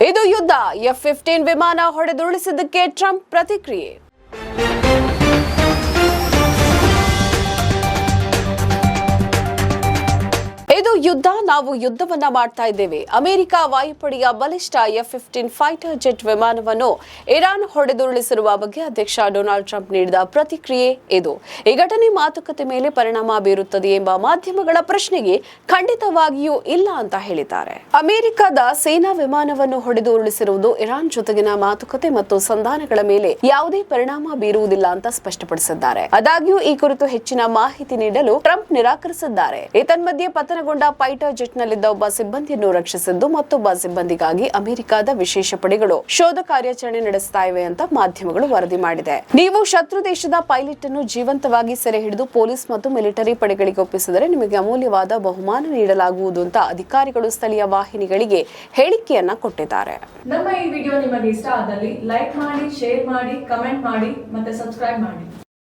ಇದು ಯುದ್ಧ. F-15 ವಿಮಾನ ಹೊಡೆದುರುಳಿಸಿದ್ದಕ್ಕೆ ಟ್ರಂಪ್ ಪ್ರತಿಕ್ರಿಯೆ. ಇದು ಯುದ್ಧ. ನಾವು ಯುದ್ಧವನ್ನ ಮಾಡ್ತಾ ಇದ್ದೇವೆ. ಅಮೆರಿಕ ವಾಯುಪಡೆಯ ಬಲಿಷ್ಠ F-15 ಫೈಟರ್ ಜೆಟ್ ವಿಮಾನವನ್ನು ಇರಾನ್ ಹೊಡೆದುರುಳಿಸಿರುವ ಬಗ್ಗೆ ಅಧ್ಯಕ್ಷ ಡೊನಾಲ್ಡ್ ಟ್ರಂಪ್ ನೀಡಿದ ಪ್ರತಿಕ್ರಿಯೆ ಇದು. ಈ ಘಟನೆ ಮಾತುಕತೆ ಮೇಲೆ ಪರಿಣಾಮ ಬೀರುತ್ತದೆ ಎಂಬ ಮಾಧ್ಯಮಗಳ ಪ್ರಶ್ನೆಗೆ ಖಂಡಿತವಾಗಿಯೂ ಇಲ್ಲ ಅಂತ ಹೇಳಿದ್ದಾರೆ. ಅಮೆರಿಕದ ಸೇನಾ ವಿಮಾನವನ್ನು ಹೊಡೆದು ಉರುಳಿಸಿರುವುದು ಇರಾನ್ ಜೊತೆಗಿನ ಮಾತುಕತೆ ಮತ್ತು ಸಂಧಾನಗಳ ಮೇಲೆ ಯಾವುದೇ ಪರಿಣಾಮ ಬೀರುವುದಿಲ್ಲ ಅಂತ ಸ್ಪಷ್ಟಪಡಿಸಿದ್ದಾರೆ. ಆದಾಗ್ಯೂ ಈ ಕುರಿತು ಹೆಚ್ಚಿನ ಮಾಹಿತಿ ನೀಡಲು ಟ್ರಂಪ್ ನಿರಾಕರಿಸಿದ್ದಾರೆ. ಏತನ್ಮಧ್ಯೆ ಪತನಗೊಂಡ ಫೈಟರ್ ಜೆಟ್ನಲ್ಲಿದ್ದ ಒಬ್ಬ ಸಿಬ್ಬಂದಿಯನ್ನು ರಕ್ಷಿಸಿದ್ದು ಮತ್ತೊಬ್ಬ ಸಿಬ್ಬಂದಿಗಾಗಿ ಅಮೆರಿಕದ ವಿಶೇಷ ಪಡೆಗಳು ಶೋಧ ಕಾರ್ಯಾಚರಣೆ ನಡೆಸ್ತಾ ಇವೆ ಅಂತ ಮಾಧ್ಯಮಗಳು ವರದಿ ಮಾಡಿದೆ. ನೀವು ಶತ್ರು ದೇಶದ ಪೈಲಟ್ ಅನ್ನು ಜೀವಂತವಾಗಿ ಸೆರೆ ಹಿಡಿದು ಪೊಲೀಸ್ ಮತ್ತು ಮಿಲಿಟರಿ ಪಡೆಗಳಿಗೆ ಒಪ್ಪಿಸಿದರೆ ನಿಮಗೆ ಅಮೂಲ್ಯವಾದ ಬಹುಮಾನ ನೀಡಲಾಗುವುದು ಅಂತ ಅಧಿಕಾರಿಗಳು ಸ್ಥಳೀಯ ವಾಹಿನಿಗಳಿಗೆ ಹೇಳಿಕೆಯನ್ನ ಕೊಟ್ಟಿದ್ದಾರೆ. ನಮ್ಮ ಈ ವಿಡಿಯೋ ನಿಮಗೆ ಇಷ್ಟ ಆದಲ್ಲಿ ಲೈಕ್ ಮಾಡಿ, ಶೇರ್ ಮಾಡಿ, ಕಮೆಂಟ್ ಮಾಡಿ ಮತ್ತೆ ಸಬ್ಸ್ಕ್ರೈಬ್ ಮಾಡಿ.